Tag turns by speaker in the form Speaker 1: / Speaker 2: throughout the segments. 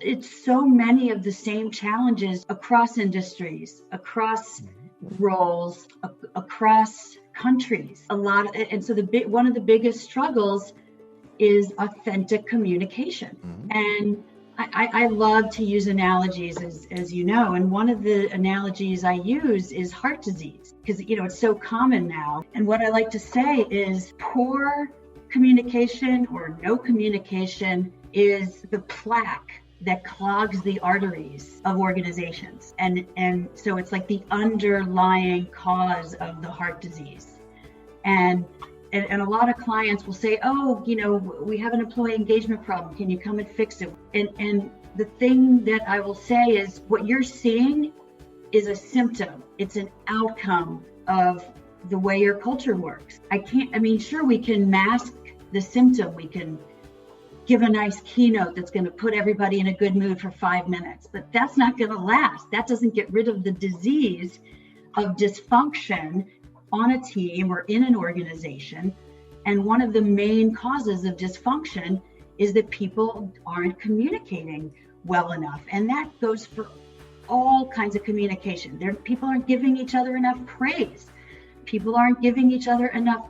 Speaker 1: it's so many of the same challenges across industries, across roles, across countries. And so one of the biggest struggles is authentic communication. And I love to use analogies, as you know, and one of the analogies I use is heart disease, because it's so common now. And what I like to say is poor communication or no communication is the plaque that clogs the arteries of organizations. And so it's like the underlying cause of the heart disease. And a lot of clients will say, oh, we have an employee engagement problem. Can you come and fix it? And the thing that I will say is what you're seeing is a symptom. It's an outcome of the way your culture works. Sure, we can mask the symptom. We can give a nice keynote that's going to put everybody in a good mood for 5 minutes, but that's not going to last. That doesn't get rid of the disease of dysfunction on a team or in an organization. And one of the main causes of dysfunction is that people aren't communicating well enough. And that goes for all kinds of communication. People aren't giving each other enough praise. People aren't giving each other enough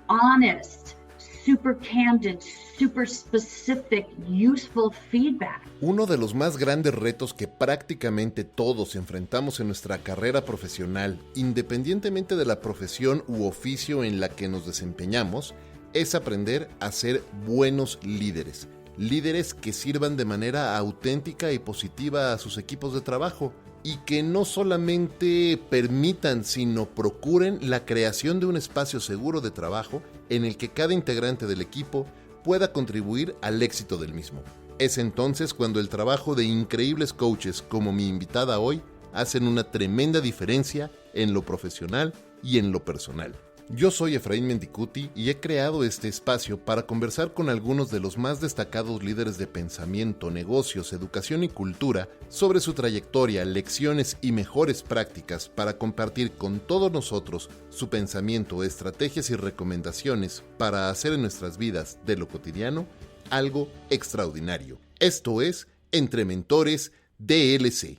Speaker 1: honest, super candid, super specific, useful feedback.
Speaker 2: Uno de los más grandes retos que prácticamente todos enfrentamos en nuestra carrera profesional, independientemente de la profesión u oficio en la que nos desempeñamos, es aprender a ser buenos líderes. Líderes que sirvan de manera auténtica y positiva a sus equipos de trabajo y que no solamente permitan, sino procuren la creación de un espacio seguro de trabajo en el que cada integrante del equipo pueda contribuir al éxito del mismo. Es entonces cuando el trabajo de increíbles coaches como mi invitada hoy hacen una tremenda diferencia en lo profesional y en lo personal. Yo soy Efraín Mendicuti y he creado este espacio para conversar con algunos de los más destacados líderes de pensamiento, negocios, educación y cultura sobre su trayectoria, lecciones y mejores prácticas para compartir con todos nosotros su pensamiento, estrategias y recomendaciones para hacer en nuestras vidas de lo cotidiano algo extraordinario. Esto es Entre Mentores DLC.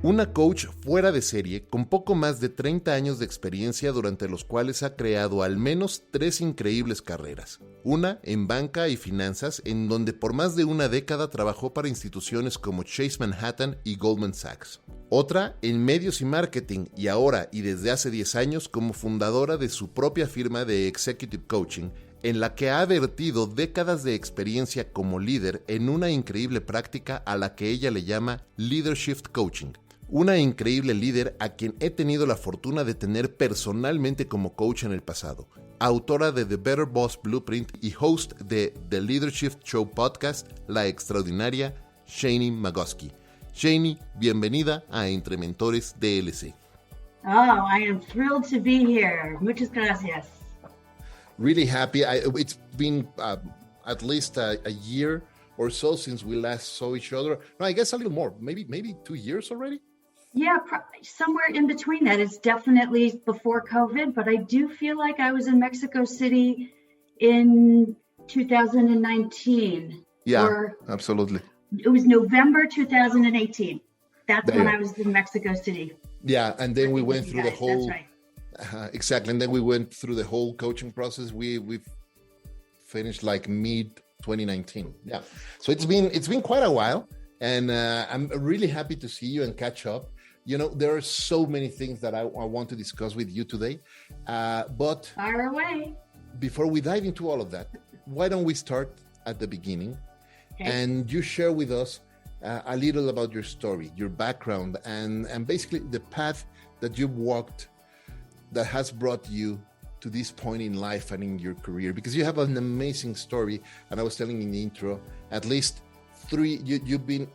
Speaker 2: Una coach fuera de serie con poco más de 30 años de experiencia durante los cuales ha creado al menos 3 increíbles carreras. Una en banca y finanzas, en donde por más de una década trabajó para instituciones como Chase Manhattan y Goldman Sachs. Otra en medios y marketing y ahora y desde hace 10 años como fundadora de su propia firma de Executive Coaching, en la que ha vertido décadas de experiencia como líder en una increíble práctica a la que ella le llama Leadership Coaching. Una increíble líder a quien he tenido la fortuna de tener personalmente como coach en el pasado. Autora de The Better Boss Blueprint y host de The Leadership Show Podcast, la extraordinaria Shani Magosky. Shani, bienvenida a Entre Mentores DLC.
Speaker 1: Oh, I am thrilled to be here. Muchas gracias.
Speaker 2: Really happy. It's been at least a year or so since we last saw each other. No, I guess a little more. Maybe 2 years already?
Speaker 1: Yeah, somewhere in between that. It's definitely before COVID, but I do feel like I was in Mexico City in 2019.
Speaker 2: Yeah, absolutely.
Speaker 1: It was November 2018. That's when I was in Mexico City.
Speaker 2: Yeah, and then we went through the whole...
Speaker 1: That's right.
Speaker 2: Exactly, and then we went through the whole coaching process. We've finished like mid 2019. Yeah, so it's been quite a while, and I'm really happy to see you and catch up. You know, there are so many things that I want to discuss with you today, but
Speaker 1: fire away.
Speaker 2: Before we dive into all of that, why don't we start at the beginning, and you share with us a little about your story, your background, and basically the path that you've walked that has brought you to this point in life and in your career, because you have an amazing story. And I was telling in the intro, at least 3, you've been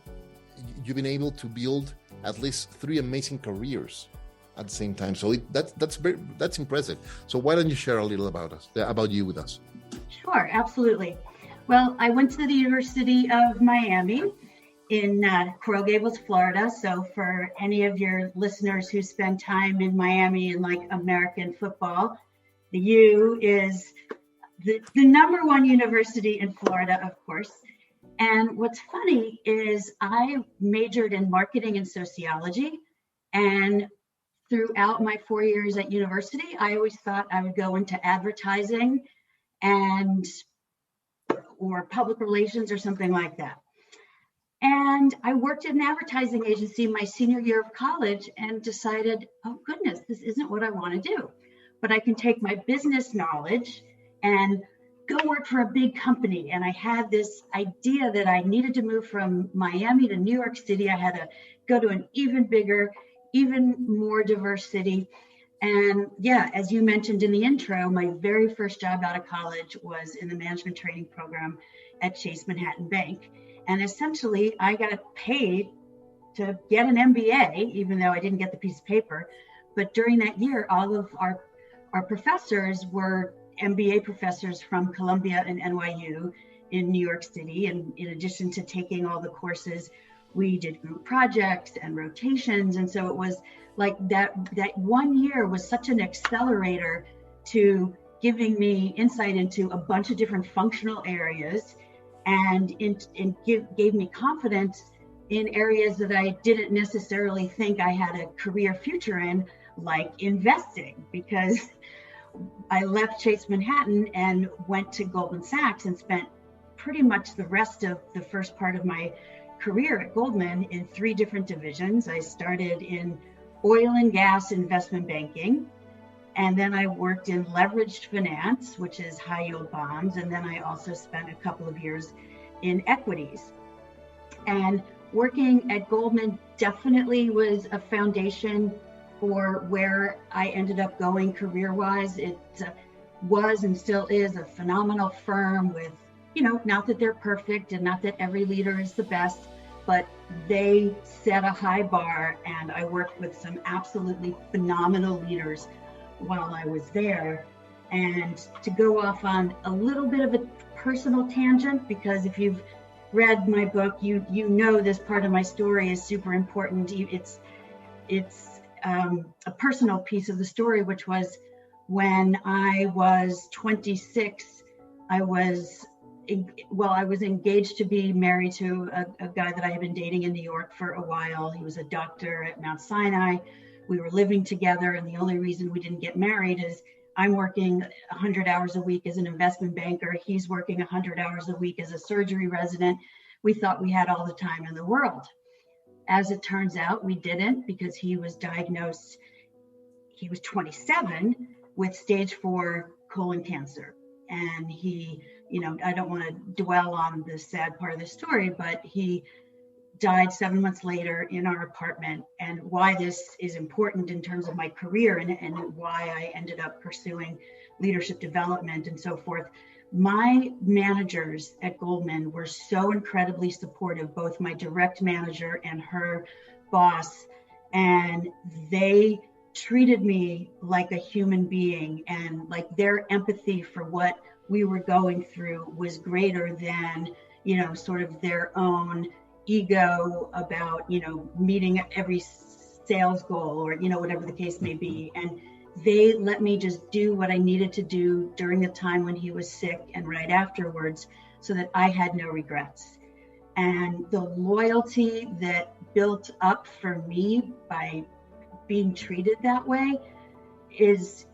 Speaker 2: able to build at least 3 amazing careers at the same time. So that's impressive. So why don't you share a little about you with us?
Speaker 1: Sure, absolutely. Well, I went to the University of Miami in Coral Gables, Florida. So for any of your listeners who spend time in Miami and like American football, the U is the number one university in Florida, of course. And what's funny is I majored in marketing and sociology. And throughout my 4 years at university, I always thought I would go into advertising or public relations or something like that. And I worked at an advertising agency my senior year of college and decided, oh goodness, this isn't what I want to do. But I can take my business knowledge and go work for a big company. And I had this idea that I needed to move from Miami to New York City. I had to go to an even bigger, even more diverse city. And yeah, as you mentioned in the intro, my very first job out of college was in the management training program at Chase Manhattan Bank. And essentially, I got paid to get an MBA, even though I didn't get the piece of paper. But during that year, all of our professors were MBA professors from Columbia and NYU in New York City. And in addition to taking all the courses, we did group projects and rotations. And so it was like that 1 year was such an accelerator to giving me insight into a bunch of different functional areas and gave me confidence in areas that I didn't necessarily think I had a career future in, like investing, because I left Chase Manhattan and went to Goldman Sachs and spent pretty much the rest of the first part of my career at Goldman in 3 different divisions. I started in oil and gas investment banking, and then I worked in leveraged finance, which is high yield bonds, and then I also spent a couple of years in equities. And working at Goldman definitely was a foundation for where I ended up going career-wise. It was and still is a phenomenal firm with, not that they're perfect and not that every leader is the best, but they set a high bar, and I worked with some absolutely phenomenal leaders while I was there. And to go off on a little bit of a personal tangent, because if you've read my book, you know this part of my story is super important. It's a personal piece of the story, which was when I was 26, I was engaged to be married to a guy that I had been dating in New York for a while. He was a doctor at Mount Sinai. We were living together, and the only reason we didn't get married is I'm working 100 hours a week as an investment banker. He's working 100 hours a week as a surgery resident. We thought we had all the time in the world. As it turns out, we didn't, because he was diagnosed, he was 27 with stage 4 colon cancer. And he, I don't want to dwell on the sad part of the story, but he died 7 months later in our apartment. And why this is important in terms of my career and why I ended up pursuing leadership development and so forth. My managers at Goldman were so incredibly supportive, both my direct manager and her boss, and they treated me like a human being, and like their empathy for what we were going through was greater than, sort of their own ego about, meeting every sales goal or, whatever the case may be. And they let me just do what I needed to do during the time when he was sick and right afterwards, so that I had no regrets. And the loyalty that built up for me by being treated that way is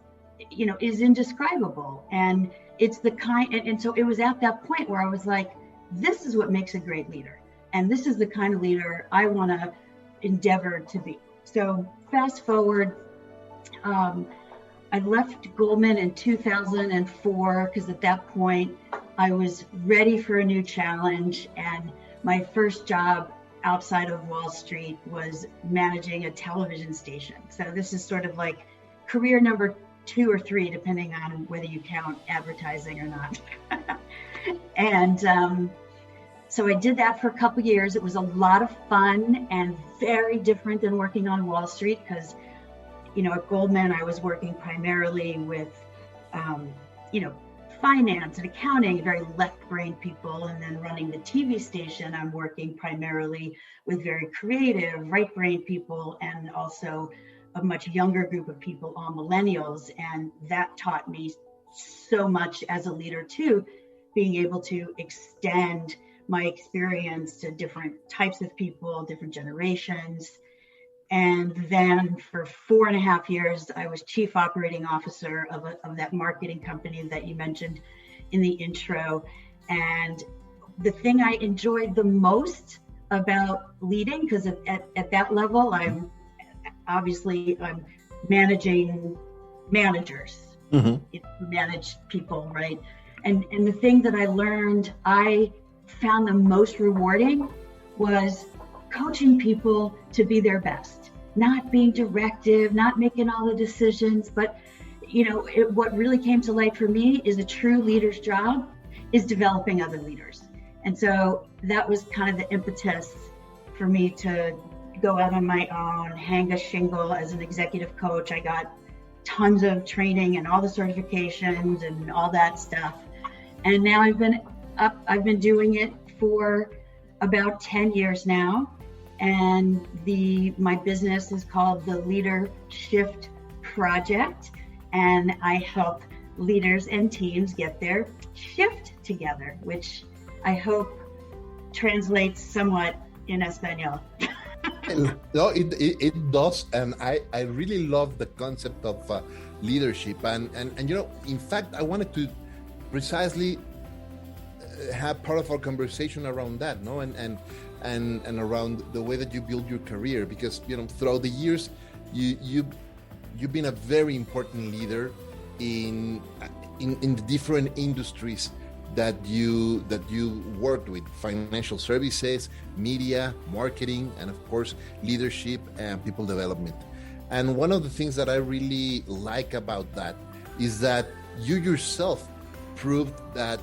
Speaker 1: indescribable. And it's the kind, and so it was at that point where I was like, this is what makes a great leader. And this is the kind of leader I want to endeavor to be. So fast forward, I left Goldman in 2004 because at that point I was ready for a new challenge. And my first job outside of Wall Street was managing a television station. So this is sort of like career number 2 or 3, depending on whether you count advertising or not. And so I did that for a couple of years. It was a lot of fun and very different than working on Wall Street, because at Goldman, I was working primarily with, finance and accounting, very left-brain people, and then running the TV station, I'm working primarily with very creative right-brain people, and also a much younger group of people, all millennials. And that taught me so much as a leader too, being able to extend my experience to different types of people, different generations. And then for 4.5 years, I was chief operating officer of that marketing company that you mentioned in the intro. And the thing I enjoyed the most about leading, because at that level, I'm managing managers, manage people, right? And the thing that I learned, I found the most rewarding was coaching people to be their best, not being directive, not making all the decisions. But what really came to light for me is a true leader's job is developing other leaders. And so that was kind of the impetus for me to go out on my own, hang a shingle as an executive coach. I got tons of training and all the certifications and all that stuff. And now I've been doing it for about 10 years now. And my business is called the Leader Shift Project. And I help leaders and teams get their shift together, which I hope translates somewhat in Espanol.
Speaker 2: No, it does. And I really love the concept of leadership. And in fact, I wanted to precisely have part of our conversation around that, no? And around the way that you build your career, because throughout the years you've been a very important leader in the different industries that you worked with: financial services, media, marketing, and of course leadership and people development. And one of the things that I really like about that is that you yourself proved that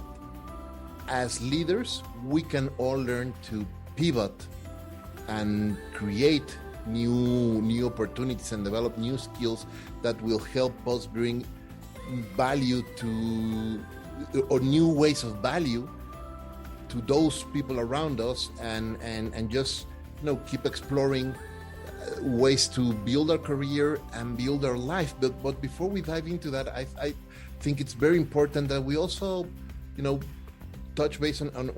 Speaker 2: as leaders we can all learn to pivot and create new opportunities and develop new skills that will help us bring value or new ways of value to those people around us, and just keep exploring ways to build our career and build our life. But before we dive into that, I think it's very important that we also touch base on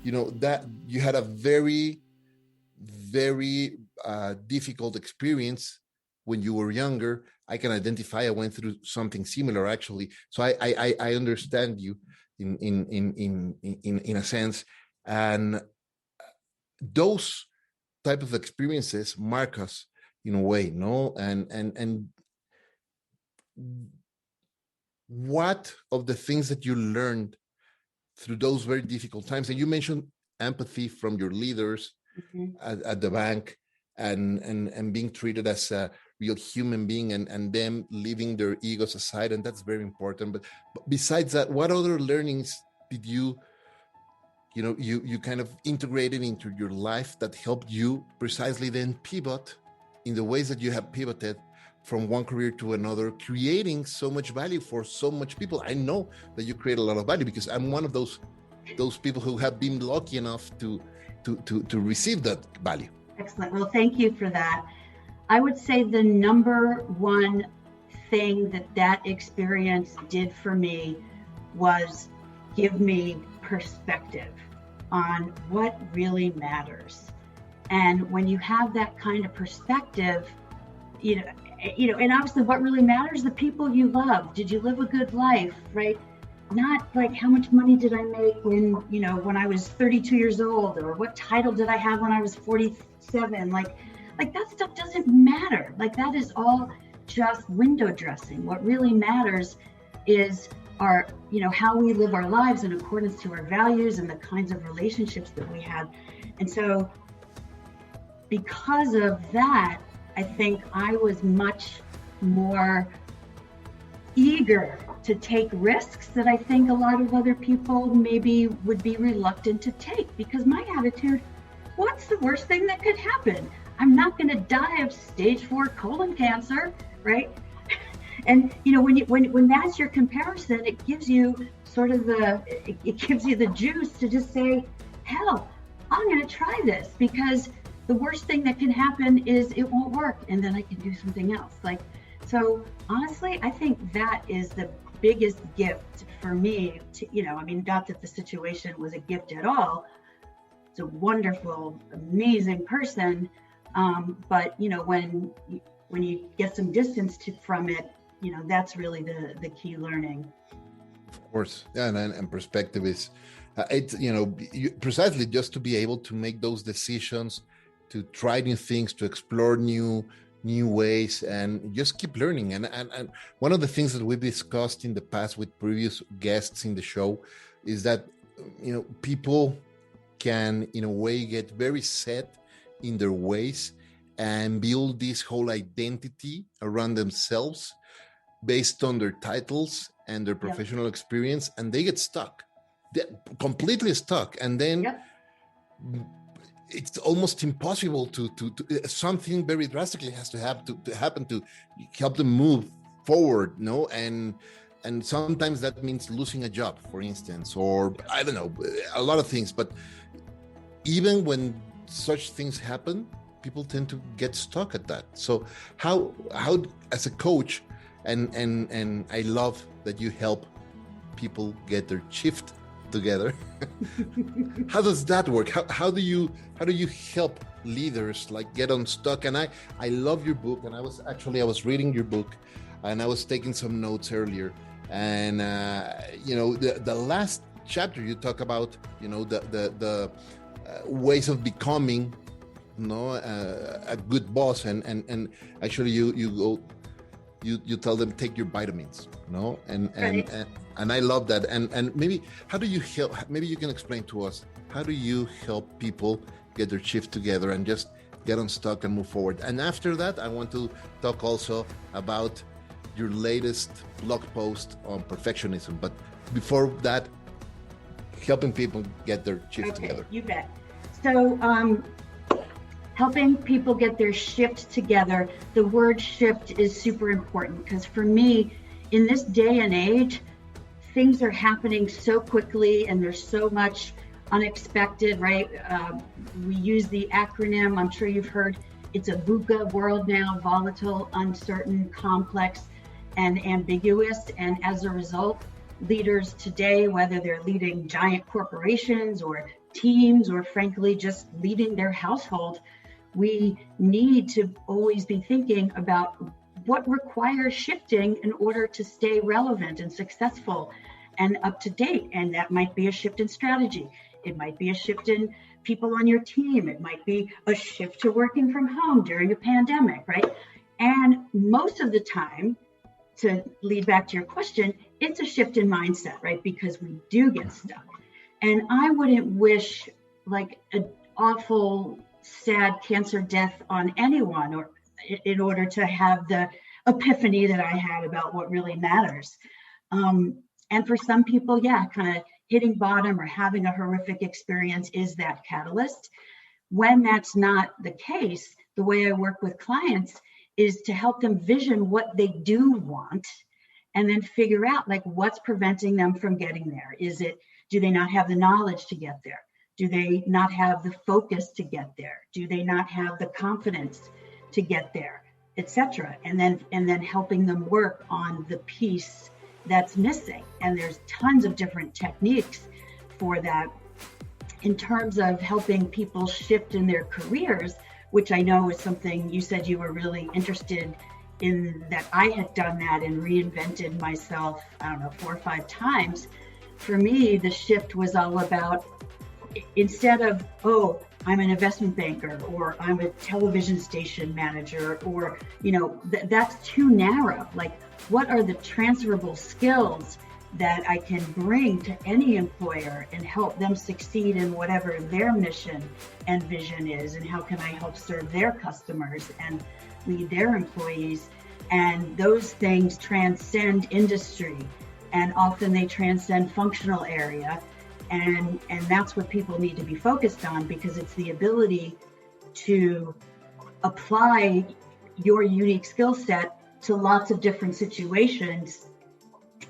Speaker 2: that you had a very, very difficult experience when you were younger. I can identify. I went through something similar, actually. So I understand you in a sense. And those type of experiences mark us in a way, no? And what of the things that you learned through those very difficult times? And you mentioned empathy from your leaders at the bank, and being treated as a real human being, and them leaving their egos aside, and that's very important. But besides that, what other learnings did you kind of integrated into your life that helped you precisely then pivot in the ways that you have pivoted from one career to another, creating so much value for so much people? I know that you create a lot of value, because I'm one of those people who have been lucky enough to receive that value.
Speaker 1: Excellent. Well, thank you for that. I would say the number one thing that experience did for me was give me perspective on what really matters. And when you have that kind of perspective, and obviously what really matters, the people you love. Did you live a good life, right? Not like how much money did I make when I was 32 years old, or what title did I have when I was 47? Like that stuff doesn't matter. Like that is all just window dressing. What really matters is how we live our lives in accordance to our values and the kinds of relationships that we have. And so because of that, I think I was much more eager to take risks that I think a lot of other people maybe would be reluctant to take, because my attitude, what's the worst thing that could happen? I'm not going to die of stage 4 colon cancer, right? And when that's your comparison, it gives you sort of it gives you the juice to just say, hell, I'm going to try this, because the worst thing that can happen is it won't work, and then I can do something else. So honestly, I think that is the biggest gift for me not that the situation was a gift at all. It's a wonderful, amazing person. But when you get some distance from it, that's really the key learning.
Speaker 2: Of course. Yeah, and perspective is, precisely just to be able to make those decisions, to try new things, to explore new ways, and just keep learning. And one of the things that we've discussed in the past with previous guests in the show is that, people can, in a way, get very set in their ways and build this whole identity around themselves based on their titles and their professional experience, and they get stuck. They're completely stuck. And then it's almost impossible to something very drastically has to happen to help them move forward, and sometimes that means losing a job, for instance, or I don't know, a lot of things. But even when such things happen, people tend to get stuck at that. So how as a coach, and I love that you help people get their shift together. How does that work? How do you help leaders get unstuck? And I love your book, and I was reading your book, and I was taking some notes earlier, and the last chapter you talk about the ways of becoming a good boss, and actually you tell them, take your vitamins, and I love that. And maybe how do you help? Maybe you can explain to us, how do you help people get their shift together and just get unstuck and move forward? And after that, I want to talk also about your latest blog post on perfectionism. But before that, helping people get their shift together.
Speaker 1: You bet. So helping people get their shift together, the word shift is super important, because for me, in this day and age, things are happening so quickly and there's so much unexpected, right? We use the acronym, I'm sure you've heard, it's a VUCA world now: volatile, uncertain, complex, and ambiguous. And as a result, leaders today, whether they're leading giant corporations or teams, or frankly, just leading their household, we need to always be thinking about what requires shifting in order to stay relevant and successful and up to date. And that might be a shift in strategy. It might be a shift in people on your team. It might be a shift to working from home during a pandemic, right? And most of the time, to lead back to your question, it's a shift in mindset, right? Because we do get stuck. And I wouldn't wish an awful, sad cancer death on anyone, or in order to have the epiphany that I had about what really matters. And for some people, kind of hitting bottom or having a horrific experience is that catalyst. When that's not the case, the way I work with clients is to help them vision what they do want, and then figure out what's preventing them from getting there. Do they not have the knowledge to get there? Do they not have the focus to get there? Do they not have the confidence to get there, etc.? And then helping them work on the piece that's missing. And there's tons of different techniques for that. In terms of helping people shift in their careers, which I know is something you said you were really interested in, that I had done that and reinvented myself, 4 or 5 times. For me, the shift was all about, instead of, I'm an investment banker, or I'm a television station manager, or, that's too narrow. What are the transferable skills that I can bring to any employer and help them succeed in whatever their mission and vision is? And how can I help serve their customers and lead their employees? And those things transcend industry, and often they transcend functional area. And that's what people need to be focused on, because it's the ability to apply your unique skill set to lots of different situations,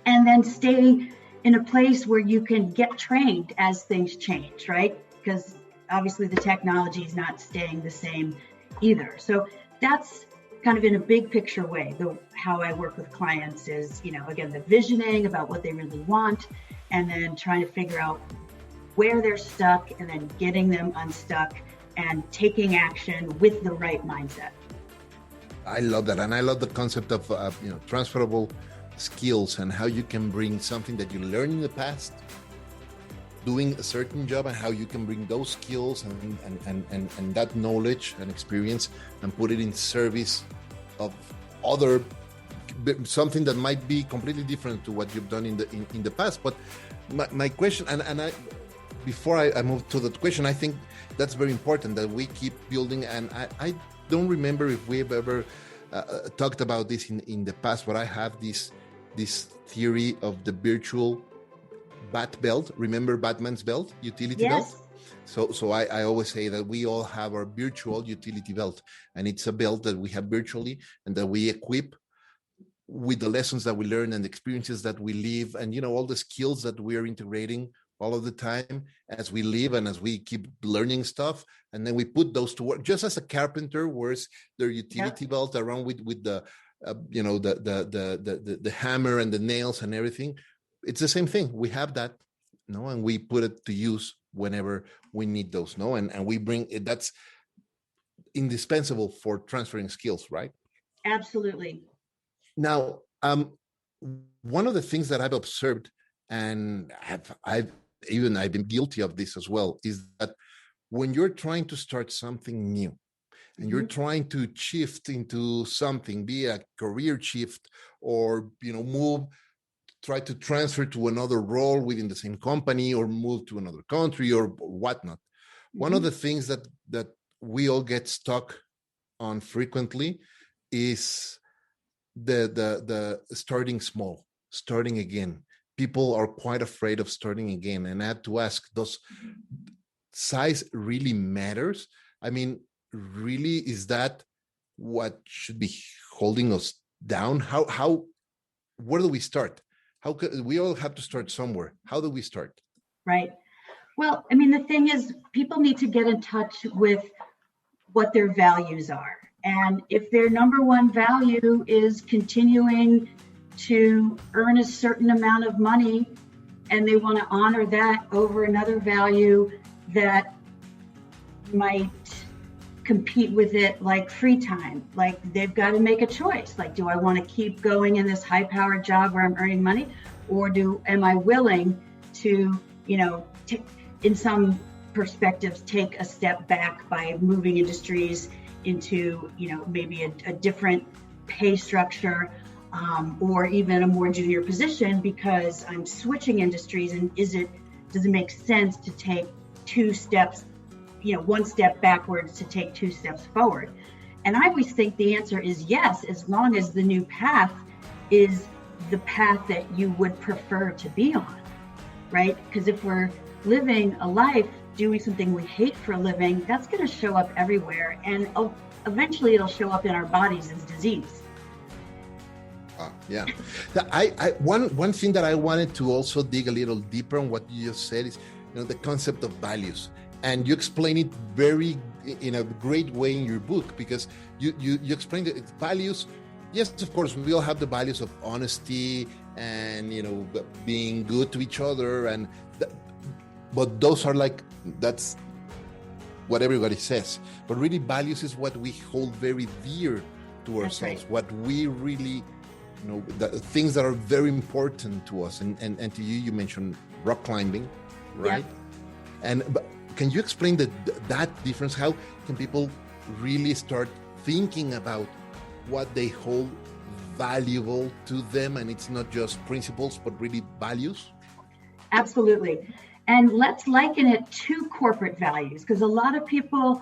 Speaker 1: and then stay in a place where you can get trained as things change, right? Because obviously the technology is not staying the same either. So that's kind of in a big picture way, how I work with clients is, again, the visioning about what they really want, and then trying to figure out where they're stuck, and then getting them unstuck and taking action with the right mindset.
Speaker 2: I love that. And I love the concept of, transferable skills, and how you can bring something that you learned in the past, doing a certain job, and how you can bring those skills and that knowledge and experience and put it in service of something that might be completely different to what you've done in the past. But my question, before I move to that question, I think that's very important that we keep building. And I don't remember if we've ever talked about this in the past, but I have this theory of the virtual bat belt. Remember Batman's belt, utility
Speaker 1: yes.
Speaker 2: belt? So I always say that we all have our virtual utility belt, and it's a belt that we have virtually and that we equip with the lessons that we learn and the experiences that we live, and all the skills that we are integrating all of the time as we live and as we keep learning stuff. And then we put those to work, just as a carpenter wears their utility yep. belt around with the the hammer and the nails and everything. It's the same thing. We have that, and we put it to use whenever we need those, and we bring it. That's indispensable for transferring skills, right?
Speaker 1: Absolutely.
Speaker 2: Now, one of the things that I've observed, and I've been guilty of this as well, is that when you're trying to start something new, and you're trying to shift into something, be a career shift, or try to transfer to another role within the same company, or move to another country, or whatnot. One of the things that we all get stuck on frequently is the starting small, starting again. People are quite afraid of starting again, and I have to ask: does size really matters? I mean, really, is that what should be holding us down? Where do we start? We all have to start somewhere. How do we start?
Speaker 1: Right. Well, I mean, the thing is, people need to get in touch with what their values are. And if their number one value is continuing to earn a certain amount of money, and they want to honor that over another value that might compete with it, like free time, like they've got to make a choice. Like, do I want to keep going in this high-powered job where I'm earning money, or am I willing to, in some perspectives, take a step back by moving industries into, maybe a different pay structure, or even a more junior position, because I'm switching industries, and does it make sense to take two steps, one step backwards to take two steps forward? And I always think the answer is yes, as long as the new path is the path that you would prefer to be on, right? Because if we're living a life doing something we hate for a living, that's going to show up everywhere, and eventually it'll show up in our bodies as disease.
Speaker 2: Yeah. One thing that I wanted to also dig a little deeper on what you just said is, the concept of values. And you explain it in a great way in your book, because you explain that values. Yes, of course, we all have the values of honesty and, being good to each other. But those are that's what everybody says. But really, values is what we hold very dear to ourselves, right. What we really, the things that are very important to us. And to you mentioned rock climbing, right? Yeah. But can you explain that difference? How can people really start thinking about what they hold valuable to them, and it's not just principles, but really values?
Speaker 1: Absolutely. And let's liken it to corporate values, because a lot of people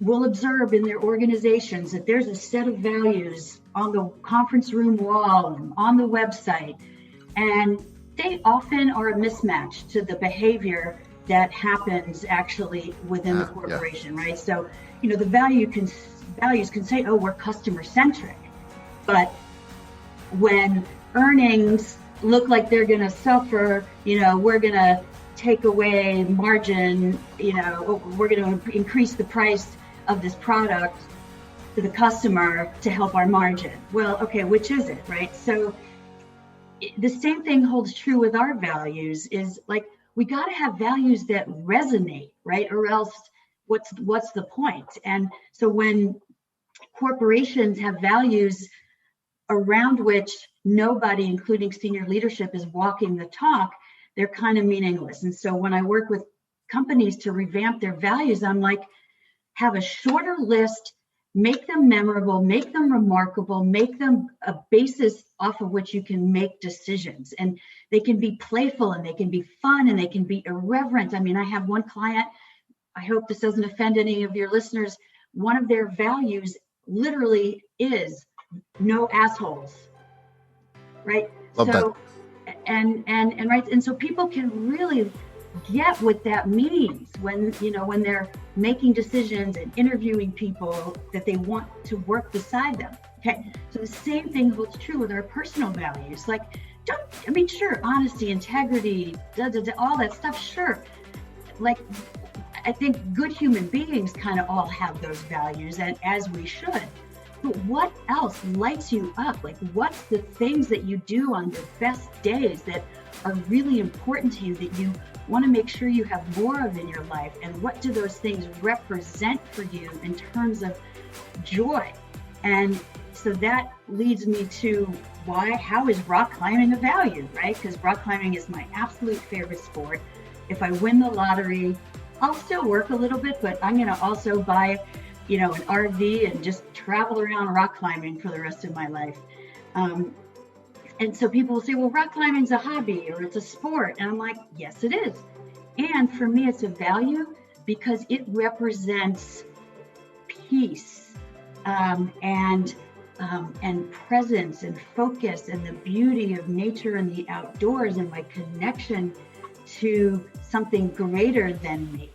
Speaker 1: will observe in their organizations that there's a set of values on the conference room wall and on the website, and they often are a mismatch to the behavior that happens actually within the corporation, right? So, the values can say, oh, we're customer centric, But when earnings look like they're going to suffer, we're going to take away margin, we're going to increase the price of this product to the customer to help our margin. Well, okay, which is it, right? So the same thing holds true with our values, is like, we got to have values that resonate, right? Or else what's the point? And so when corporations have values around which nobody, including senior leadership, is walking the talk, they're kind of meaningless. And so when I work with companies to revamp their values, I'm like, have a shorter list, make them memorable, make them remarkable, make them a basis off of which you can make decisions. And they can be playful, and they can be fun, and they can be irreverent. I mean, I have one client, I hope this doesn't offend any of your listeners, one of their values literally is no assholes, right?
Speaker 2: Love
Speaker 1: so
Speaker 2: that.
Speaker 1: and right, and so people can really get what that means when they're making decisions and interviewing people that they want to work beside them. Okay, so the same thing holds true with our personal values. Like, sure, honesty, integrity, all that stuff, sure. Like, I think good human beings kind of all have those values, and as we should. But what else lights you up? Like, what's the things that you do on your best days that are really important to you, that you want to make sure you have more of in your life? And what do those things represent for you in terms of joy? And so that leads me to how is rock climbing a value, right? Because rock climbing is my absolute favorite sport. If I win the lottery, I'll still work a little bit, but I'm going to also buy an RV and just travel around rock climbing for the rest of my life. And so people will say, well, rock climbing's a hobby or it's a sport. And I'm like, yes, it is. And for me, it's a value because it represents peace and presence and focus and the beauty of nature and the outdoors and my connection to something greater than me.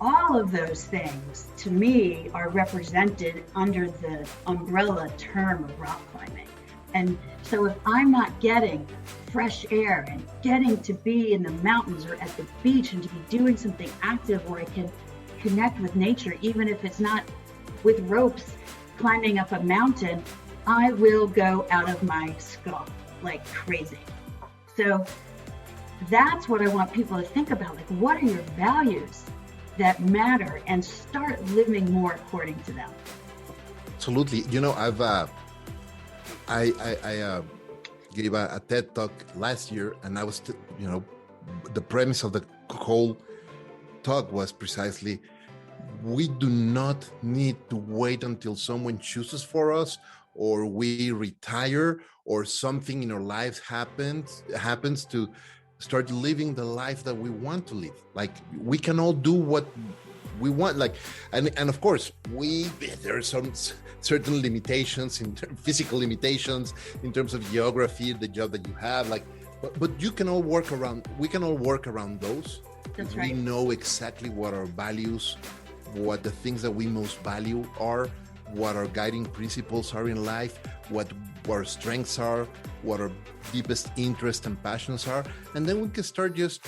Speaker 1: All of those things, to me, are represented under the umbrella term of rock climbing. And so if I'm not getting fresh air and getting to be in the mountains or at the beach and to be doing something active where I can connect with nature, even if it's not with ropes climbing up a mountain, I will go out of my skull like crazy. So that's what I want people to think about. Like, what are your values that matter, and start living more according to them?
Speaker 2: Absolutely. I gave a TED talk last year, and I was, the premise of the whole talk was precisely, we do not need to wait until someone chooses for us, or we retire, or something in our lives happens to start living the life that we want to live. Like, we can all do what we want. Like, and of course, there are some certain limitations, physical limitations in terms of geography, the job that you have. Like, but you can all work around. We can all work around those.
Speaker 1: That's
Speaker 2: if
Speaker 1: right.
Speaker 2: We know exactly what our values, what the things that we most value are, what our guiding principles are in life, what our strengths are, what our deepest interests and passions are, and then we can start just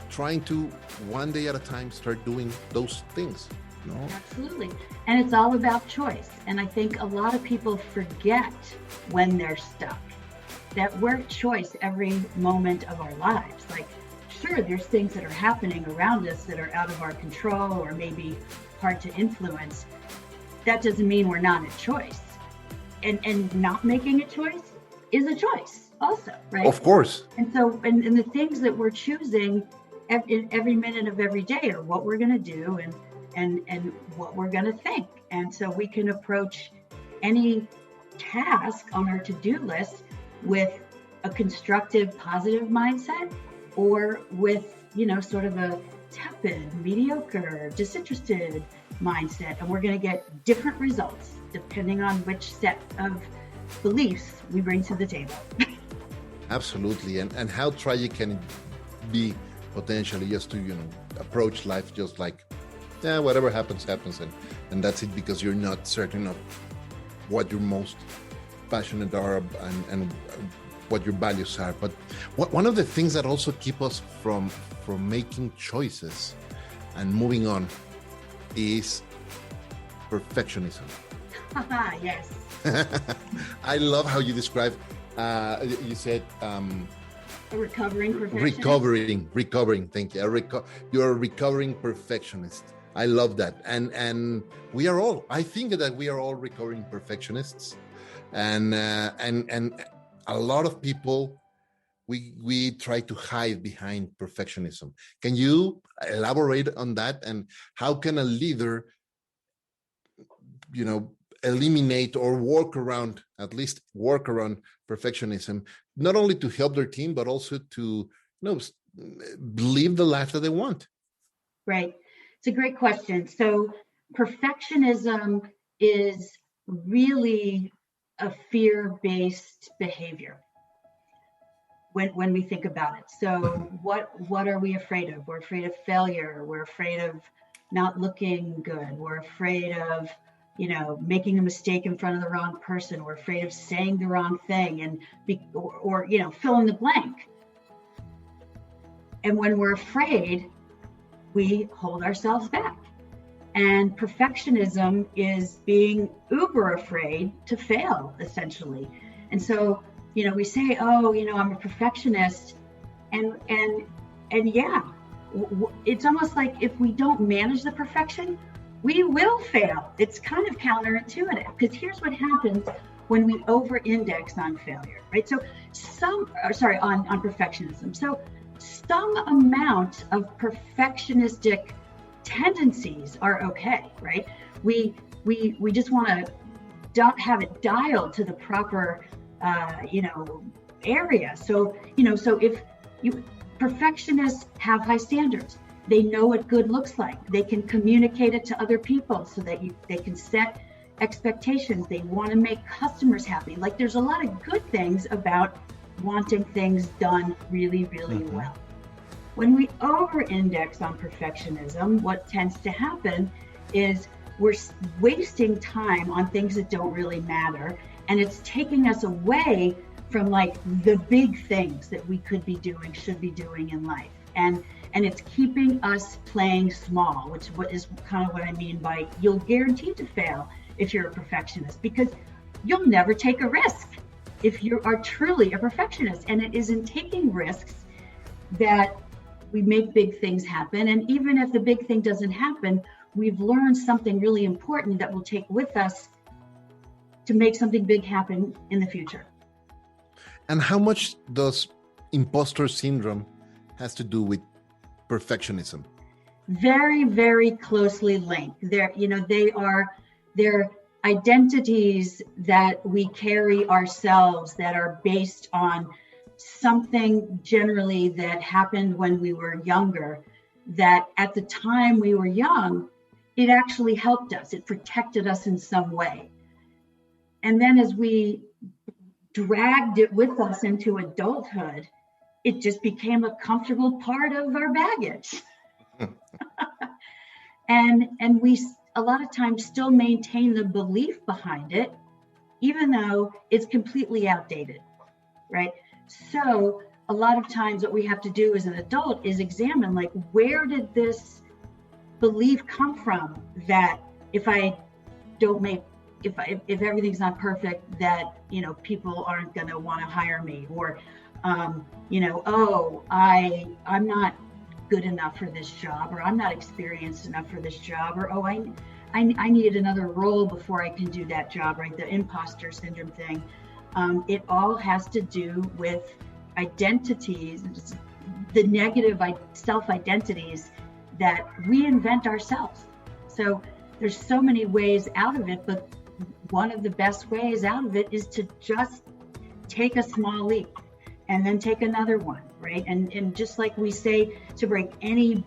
Speaker 2: trying to, one day at a time, start doing those things.
Speaker 1: Absolutely. And it's all about choice. And I think a lot of people forget when they're stuck that we're at choice every moment of our lives. Like, sure, there's things that are happening around us that are out of our control or maybe hard to influence. That doesn't mean we're not at choice. And not making a choice is a choice also, right?
Speaker 2: Of course.
Speaker 1: And so, and the things that we're choosing every minute of every day are what we're going to do and what we're going to think. And so we can approach any task on our to-do list with a constructive, positive mindset, or with, sort of a tepid, mediocre, disinterested mindset. And we're going to get different results depending on which set of beliefs we bring to the table.
Speaker 2: Absolutely. And how tragic can it be potentially just to, approach life just like, whatever happens, and that's it, because you're not certain of what your most passionate are and what your values are. But one of the things that also keep us from making choices and moving on is perfectionism.
Speaker 1: Yes.
Speaker 2: I love how you describe. You said
Speaker 1: a recovering perfectionist.
Speaker 2: Recovering. Thank you. You're a recovering perfectionist. I love that. And we are all. I think that we are all recovering perfectionists, and a lot of people. We try to hide behind perfectionism. Can you elaborate on that? And how can a leader, eliminate or work around perfectionism, not only to help their team, but also to, live the life that they want?
Speaker 1: Right. It's a great question. So perfectionism is really a fear-based behavior. When we think about it. So what are we afraid of? We're afraid of failure. We're afraid of not looking good. We're afraid of, making a mistake in front of the wrong person. We're afraid of saying the wrong thing or fill in the blank. And when we're afraid, we hold ourselves back. And perfectionism is being uber afraid to fail, essentially. And so we say, I'm a perfectionist, and yeah, it's almost like if we don't manage the perfection, we will fail. It's kind of counterintuitive, because here's what happens when we over-index on failure, right? So on perfectionism. So some amount of perfectionistic tendencies are okay, right? We just want to have it dialed to the proper area. So if perfectionists have high standards, they know what good looks like. They can communicate it to other people so that they can set expectations. They want to make customers happy. Like, there's a lot of good things about wanting things done really, really well. When we over-index on perfectionism, what tends to happen is we're wasting time on things that don't really matter. And it's taking us away from the big things that we could be doing, should be doing in life. And it's keeping us playing small, which is kind of what I mean by you're guaranteed to fail if you're a perfectionist, because you'll never take a risk if you are truly a perfectionist. And it is in taking risks that we make big things happen. And even if the big thing doesn't happen, we've learned something really important that we'll take with us to make something big happen in the future.
Speaker 2: And how much does imposter syndrome has to do with perfectionism?
Speaker 1: Very, very closely linked. They're identities that we carry ourselves that are based on something generally that happened when we were younger, that at the time we were young, it actually helped us. It protected us in some way. And then as we dragged it with us into adulthood, it just became a comfortable part of our baggage. And we a lot of times still maintain the belief behind it, even though it's completely outdated, right? So a lot of times what we have to do as an adult is examine, where did this belief come from, that if everything's not perfect, that people aren't going to want to hire me, or I'm not good enough for this job, or I'm not experienced enough for this job, or I need another role before I can do that job, right? The imposter syndrome thing. It all has to do with identities, the negative self-identities that we invent ourselves. So there's so many ways out of it, but one of the best ways out of it is to just take a small leap and then take another one, right? And just like we say, to break any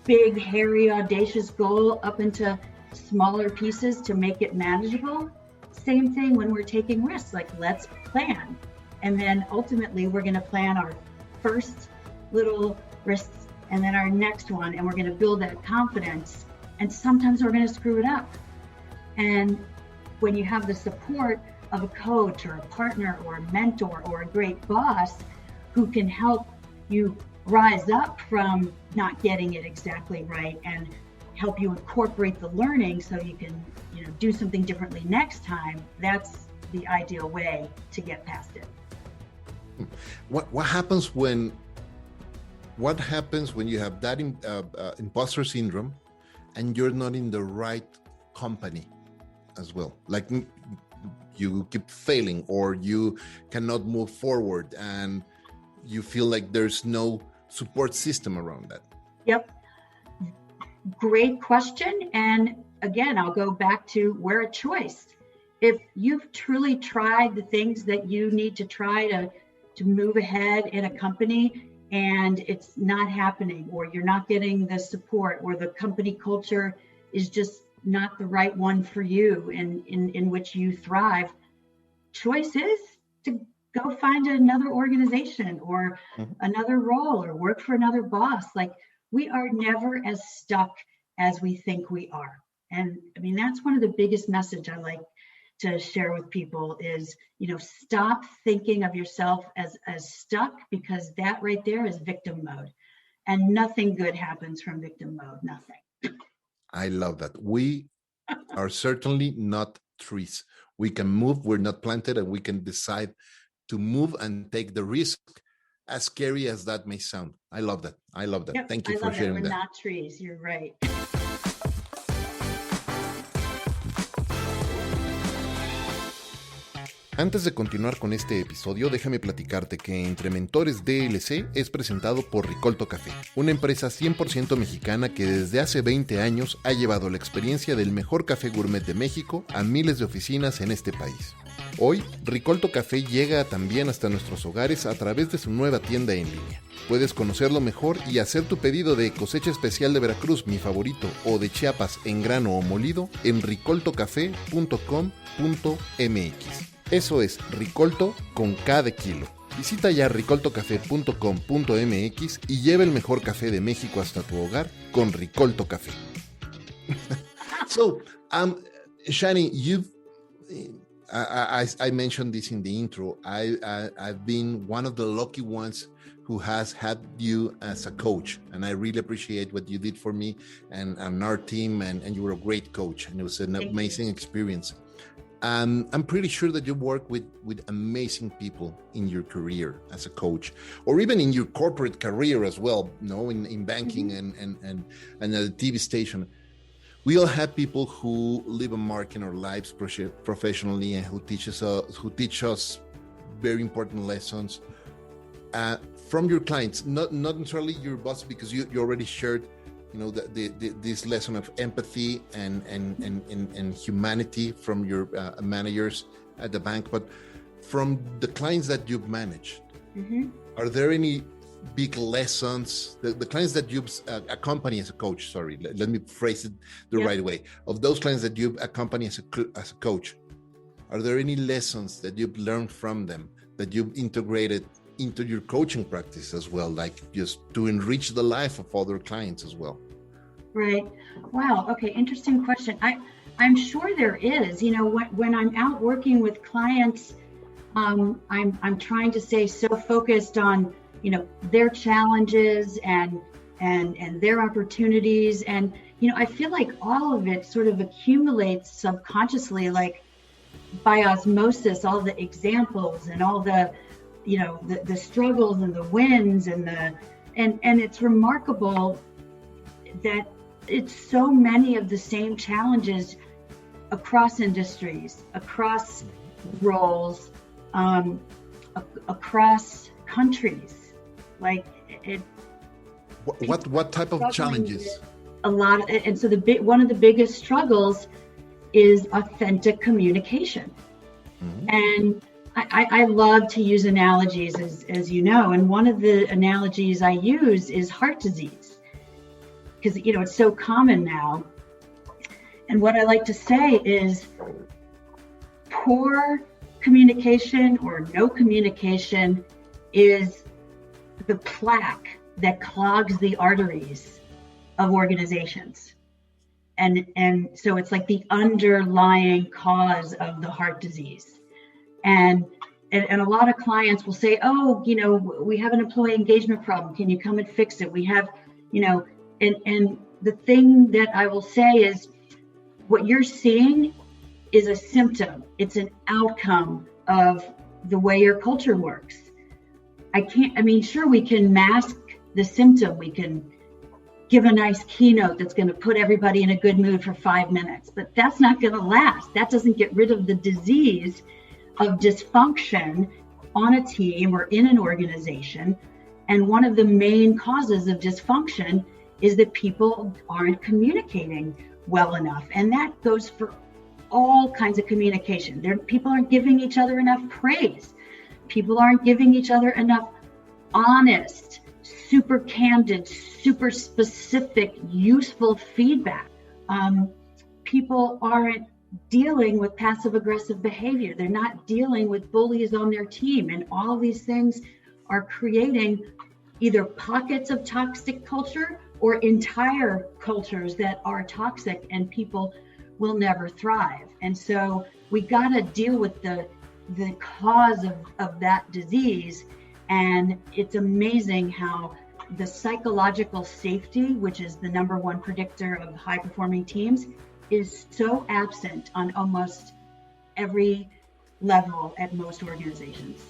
Speaker 1: big, hairy, audacious goal up into smaller pieces to make it manageable. Same thing when we're taking risks, let's plan. And then ultimately we're going to plan our first little risks and then our next one, and we're going to build that confidence. And sometimes we're going to screw it up. And when you have the support of a coach or a partner or a mentor or a great boss who can help you rise up from not getting it exactly right and help you incorporate the learning so you can, do something differently next time. That's the ideal way to get past it.
Speaker 2: What happens when you have that imposter syndrome and you're not in the right company as well? Like you keep failing or you cannot move forward and you feel like there's no support system around that.
Speaker 1: Yep. Great question. And again, I'll go back to we're a choice. If you've truly tried the things that you need to try to move ahead in a company and it's not happening, or you're not getting the support, or the company culture is just not the right one for you in which you thrive, choice is to go find another organization or another role or work for another boss. Like, we are never as stuck as we think we are. And I mean, that's one of the biggest message I like to share with people is, stop thinking of yourself as stuck, because that right there is victim mode, and nothing good happens from victim mode. Nothing.
Speaker 2: I love that. We are certainly not trees. We can move. We're not planted, and we can decide to move and take the risk, as scary as that may sound. I love that.
Speaker 1: Yep,
Speaker 2: Thank you for sharing that.
Speaker 1: We're not trees. You're right.
Speaker 2: Antes de continuar con este episodio, déjame platicarte que Entre Mentores DLC es presentado por Ricolto Café, una empresa 100% mexicana que desde hace 20 años ha llevado la experiencia del mejor café gourmet de México a miles de oficinas en este país. Hoy, Ricolto Café llega también hasta nuestros hogares a través de su nueva tienda en línea. Puedes conocerlo mejor y hacer tu pedido de cosecha especial de Veracruz, mi favorito, o de Chiapas en grano o molido en ricoltocafé.com.mx. Eso es Ricolto con cada kilo. Visita ya ricoltocafé.com.mx y lleva el mejor café de México hasta tu hogar con Ricolto Café. So, Shani, I mentioned this in the intro. I've been one of the lucky ones who has had you as a coach, and I really appreciate what you did for me and our team, and you were a great coach, and it was an amazing experience. I'm pretty sure that you work with amazing people in your career as a coach, or even in your corporate career as well, in banking and at the TV station. We all have people who leave a mark in our lives professionally, and who teach us very important lessons from your clients, not necessarily your boss, because you already shared this lesson of empathy and humanity from your managers at the bank, but from the clients that you've managed. Are there any big lessons, the clients that you've accompanied as a coach, let me phrase it the right way, of those clients that you've accompanied as a coach, are there any lessons that you've learned from them that you've integrated into your coaching practice as well, like just to enrich the life of other clients as well?
Speaker 1: Right. Wow. Okay. Interesting question. I'm sure there is. When I'm out working with clients, I'm trying to stay so focused on their challenges and their opportunities, and I feel like all of it sort of accumulates subconsciously, like by osmosis, all the examples and all the the struggles and the wins and it's remarkable that it's so many of the same challenges across industries, across roles, across countries. Like it.
Speaker 2: What type of challenges?
Speaker 1: A lot, and so one of the biggest struggles is authentic communication, and I love to use analogies, as you know, and one of the analogies I use is heart disease, because it's so common now. And what I like to say is poor communication or no communication is the plaque that clogs the arteries of organizations. And so it's like the underlying cause of the heart disease. And a lot of clients will say, oh, we have an employee engagement problem. Can you come and fix it? We have, and the thing that I will say is what you're seeing is a symptom. It's an outcome of the way your culture works. Sure, we can mask the symptom. We can give a nice keynote that's going to put everybody in a good mood for 5 minutes, but that's not going to last. That doesn't get rid of the disease of dysfunction on a team or in an organization. And one of the main causes of dysfunction is that people aren't communicating well enough. And that goes for all kinds of communication. People aren't giving each other enough praise. People aren't giving each other enough honest, super candid, super specific, useful feedback. People aren't dealing with passive aggressive behavior. They're not dealing with bullies on their team. And all these things are creating either pockets of toxic culture or entire cultures that are toxic, and people will never thrive. And so we got to deal with the cause of that disease. And it's amazing how the psychological safety, which is the number one predictor of high performing teams, is so absent on almost every level at most organizations.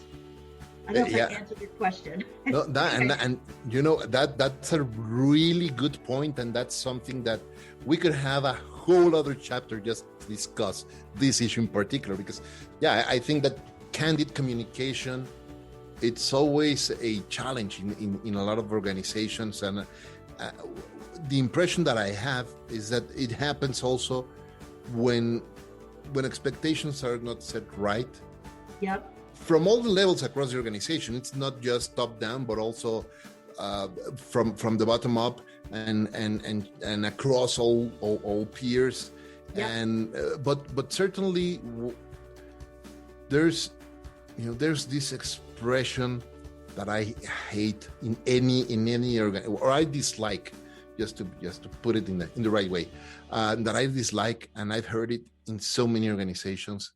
Speaker 1: I don't know if I answered your question.
Speaker 2: No, that's a really good point, and that's something that we could have a whole other chapter just to discuss this issue in particular, because I think that candid communication, it's always a challenge in a lot of organizations, and the impression that I have is that it happens also when expectations are not set right.
Speaker 1: Yep.
Speaker 2: From all the levels across the organization. It's not just top down, but also from the bottom up and across all peers. Yep. And but certainly there's this expression that I hate in any or I dislike, just to put it in the right way, that I dislike, and I've heard it in so many organizations.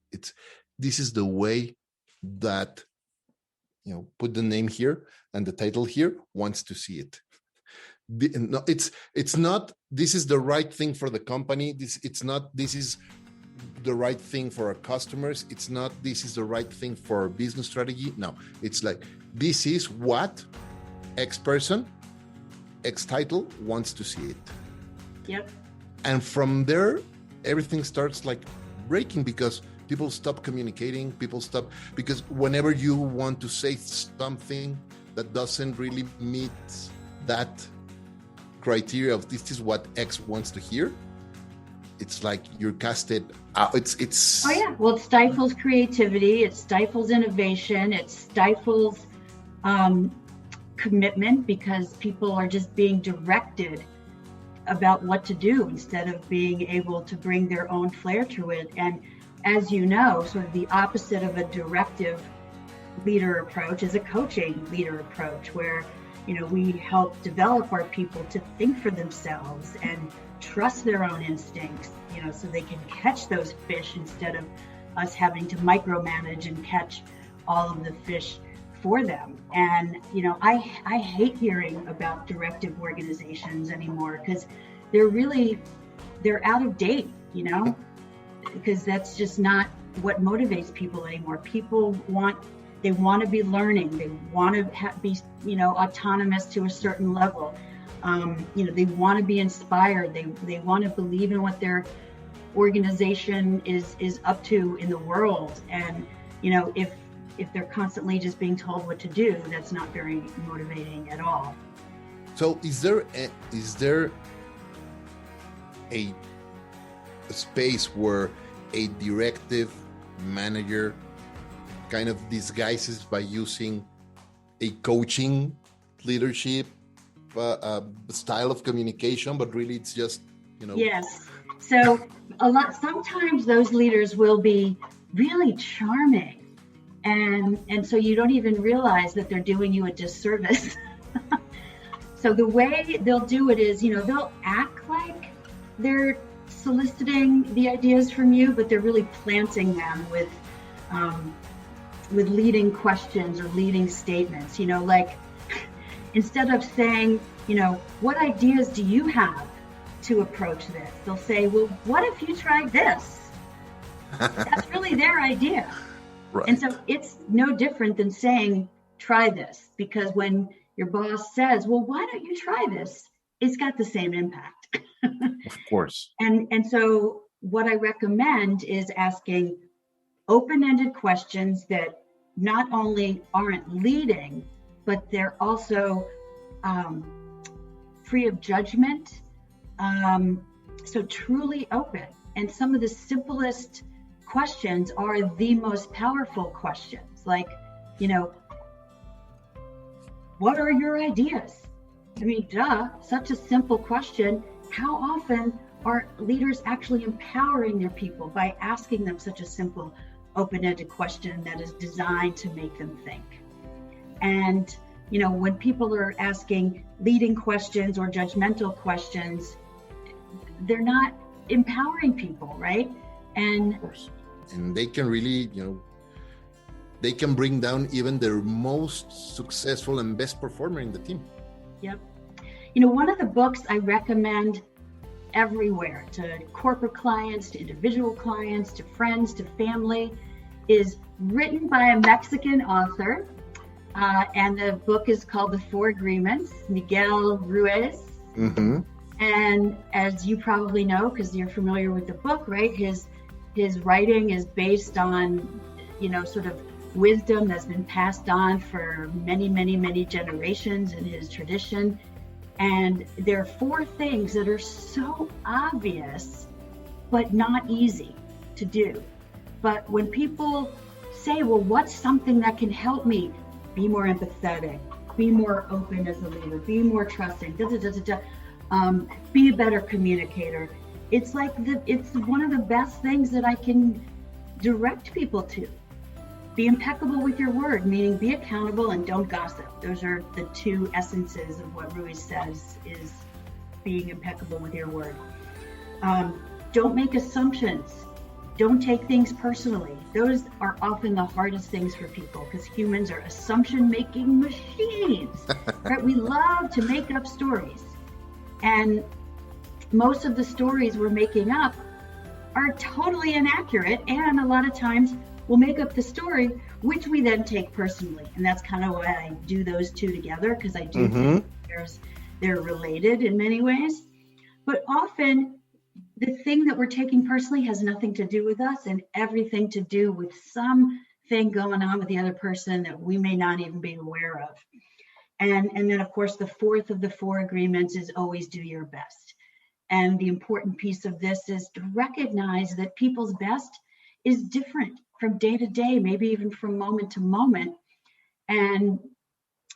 Speaker 2: This is the way that, put the name here and the title here, wants to see it. It's not this is the right thing for the company. This is the right thing for our customers. It's not this is the right thing for our business strategy. No, it's like this is what X person, X title wants to see it.
Speaker 1: Yep.
Speaker 2: And from there, everything starts like breaking, because people stop communicating. Because whenever you want to say something that doesn't really meet that criteria of this is what X wants to hear, it's like you're casted out. It's
Speaker 1: Oh yeah. Well, it stifles creativity. It stifles innovation. It stifles commitment, because people are just being directed about what to do instead of being able to bring their own flair to it. And as you know, sort of the opposite of a directive leader approach is a coaching leader approach, where we help develop our people to think for themselves and trust their own instincts, so they can catch those fish instead of us having to micromanage and catch all of the fish for them. And I hate hearing about directive organizations anymore, because they're out of date, because that's just not what motivates people anymore. People want to be learning. They want to be, autonomous to a certain level. They want to be inspired. They want to believe in what their organization is up to in the world. And, if they're constantly just being told what to do, that's not very motivating at all.
Speaker 2: So is there a space where a directive manager kind of disguises by using a coaching leadership style of communication, but really it's just,
Speaker 1: Yes. So sometimes those leaders will be really charming. And so you don't even realize that they're doing you a disservice. So the way they'll do it is, they'll act like they're soliciting the ideas from you, but they're really planting them with with leading questions or leading statements, like instead of saying, what ideas do you have to approach this? They'll say, well, what if you tried this? That's really their idea.
Speaker 2: Right.
Speaker 1: And so it's no different than saying, try this, because when your boss says, well, why don't you try this? It's got the same impact.
Speaker 2: Of course.
Speaker 1: And so what I recommend is asking open-ended questions that not only aren't leading, but they're also free of judgment. So truly open. And some of the simplest questions are the most powerful questions. Like, what are your ideas? I mean, such a simple question. How often are leaders actually empowering their people by asking them such a simple, open-ended question that is designed to make them think? And, when people are asking leading questions or judgmental questions, they're not empowering people, right? And
Speaker 2: of course. And they can really, they can bring down even their most successful and best performer in the team.
Speaker 1: Yep. One of the books I recommend everywhere to corporate clients, to individual clients, to friends, to family is written by a Mexican author. And the book is called The Four Agreements, Miguel Ruiz.
Speaker 2: Mm-hmm.
Speaker 1: And as you probably know, because you're familiar with the book, right? His writing is based on, sort of wisdom that's been passed on for many, many, many generations in his tradition. And there are four things that are so obvious, but not easy to do. But when people say, well, what's something that can help me be more empathetic, be more open as a leader, be more trusting, be a better communicator, it's like it's one of the best things that I can direct people to. Be impeccable with your word, meaning be accountable and don't gossip. Those are the two essences of what Ruiz says is being impeccable with your word. Don't make assumptions. Don't take things personally. Those are often the hardest things for people because humans are assumption-making machines, right? We love to make up stories. And most of the stories we're making up are totally inaccurate, and a lot of times we'll make up the story, which we then take personally. And that's kind of why I do those two together, because I do think they're related in many ways. But often the thing that we're taking personally has nothing to do with us and everything to do with something going on with the other person that we may not even be aware of. And then, of course, the fourth of the four agreements is always do your best. And the important piece of this is to recognize that people's best is different from day to day, maybe even from moment to moment. And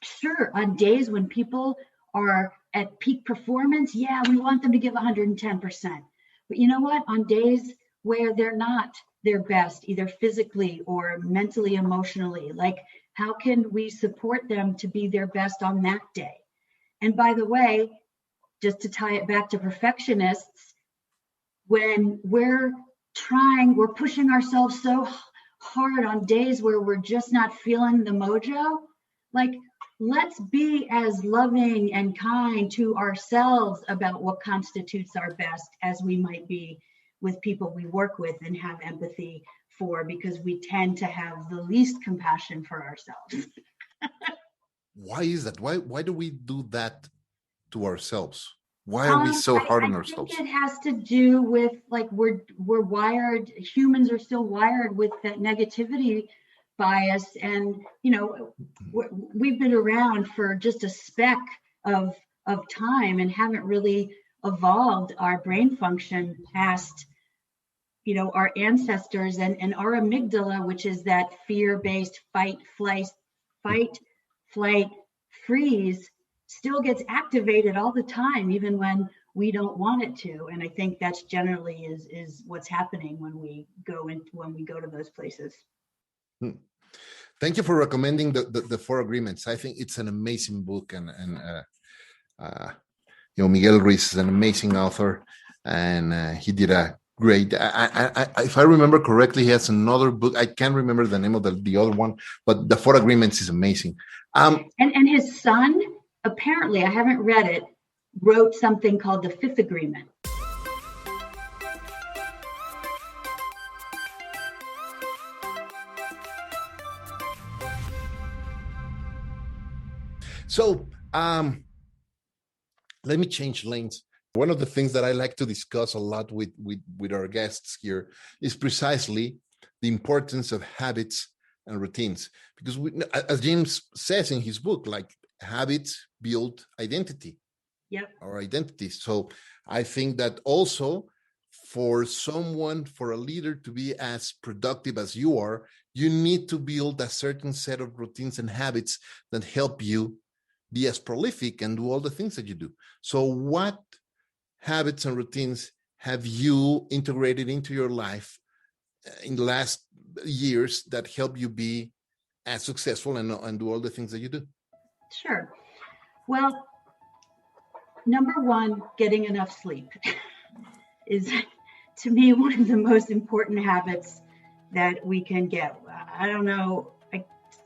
Speaker 1: sure, on days when people are at peak performance, yeah, we want them to give 110%. But you know what? On days where they're not their best, either physically or mentally, emotionally, like how can we support them to be their best on that day? And by the way, just to tie it back to perfectionists, when we're pushing ourselves so hard on days where we're just not feeling the mojo, like let's be as loving and kind to ourselves about what constitutes our best as we might be with people we work with and have empathy for, because we tend to have the least compassion for ourselves.
Speaker 2: Why is that? Why do we do that to ourselves? Why are we so hard on ourselves?
Speaker 1: I think it has to do with like we're wired, humans are still wired with that negativity bias, and we've been around for just a speck of time and haven't really evolved our brain function past our ancestors, and our amygdala, which is that fear-based fight, flight, freeze, still gets activated all the time, even when we don't want it to. And I think that's generally is what's happening when we go to those places.
Speaker 2: Thank you for recommending the Four Agreements. I think it's an amazing book, and Miguel Ruiz is an amazing author, and he did a Great. If I remember correctly, he has another book. I can't remember the name of the other one, but the Four Agreements is amazing.
Speaker 1: And his son, apparently, I haven't read it, wrote something called the Fifth Agreement.
Speaker 2: So let me change lanes. One of the things that I like to discuss a lot with our guests here is precisely the importance of habits and routines. Because as James says in his book, like habits build identity.
Speaker 1: Yep.
Speaker 2: Our identity. So I think that also for a leader to be as productive as you are, you need to build a certain set of routines and habits that help you be as prolific and do all the things that you do. So what habits and routines have you integrated into your life in the last years that help you be as successful and do all the things that you do?
Speaker 1: Sure. Well, number one, getting enough sleep is, to me, one of the most important habits that we can get. I don't know,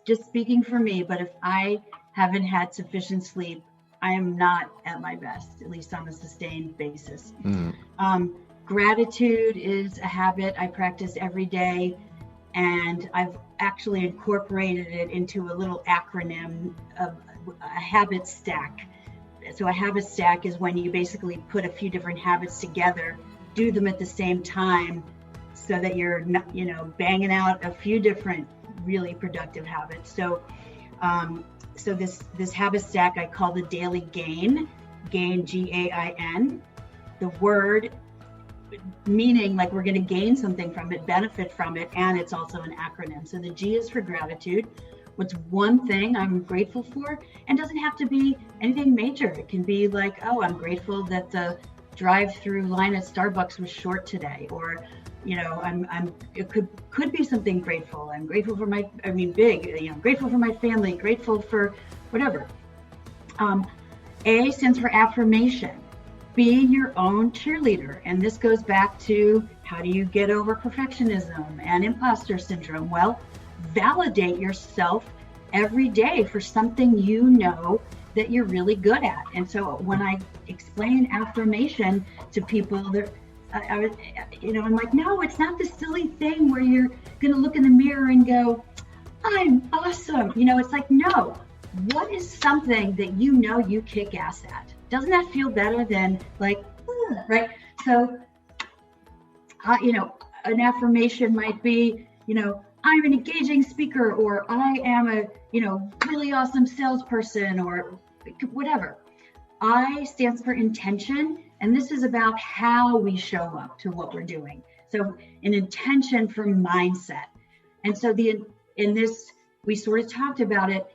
Speaker 1: just speaking for me, but if I haven't had sufficient sleep, I am not at my best, at least on a sustained basis. Gratitude is a habit I practice every day, and I've actually incorporated it into a little acronym of a habit stack. So a habit stack is when you basically put a few different habits together, do them at the same time, so that you're not, banging out a few different really productive habits. So this habit stack I call the daily gain, GAIN. The word meaning like we're going to gain something from it, benefit from it, and it's also an acronym. So the G is for gratitude. What's one thing I'm grateful for? And doesn't have to be anything major. It can be like, oh, I'm grateful that the drive-through line at Starbucks was short today, or it could be something grateful. I'm grateful for grateful for my family, grateful for whatever. A stands for affirmation, being your own cheerleader. And this goes back to how do you get over perfectionism and imposter syndrome? Well, validate yourself every day for something you know that you're really good at. And so when I explain affirmation to people, I'm like, no, it's not the silly thing where you're going to look in the mirror and go, I'm awesome. It's like, no, what is something that you kick ass at? Doesn't that feel better than like, right? So, an affirmation might be, I'm an engaging speaker, or I am a, really awesome salesperson, or whatever. I stands for intention. And this is about how we show up to what we're doing. So an intention for mindset. And so in this, we sort of talked about it,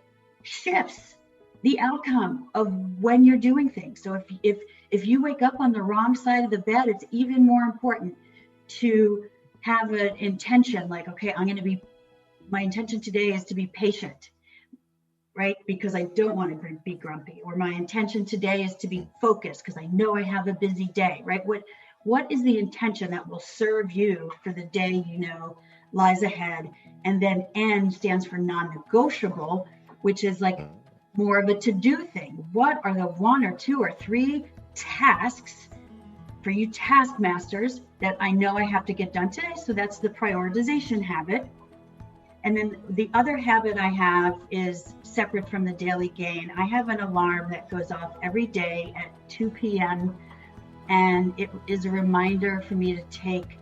Speaker 1: shifts the outcome of when you're doing things. So if you wake up on the wrong side of the bed, it's even more important to have an intention like, okay, my intention today is to be patient, right? Because I don't want to be grumpy. Or my intention today is to be focused because I know I have a busy day, right? What is the intention that will serve you for the day lies ahead? And then N stands for non-negotiable, which is like more of a to-do thing. What are the 1 or 2 or 3 tasks for you taskmasters that I know I have to get done today? So that's the prioritization habit. And then the other habit I have is separate from the daily gain. I have an alarm that goes off every day at 2 p.m. And it is a reminder for me to take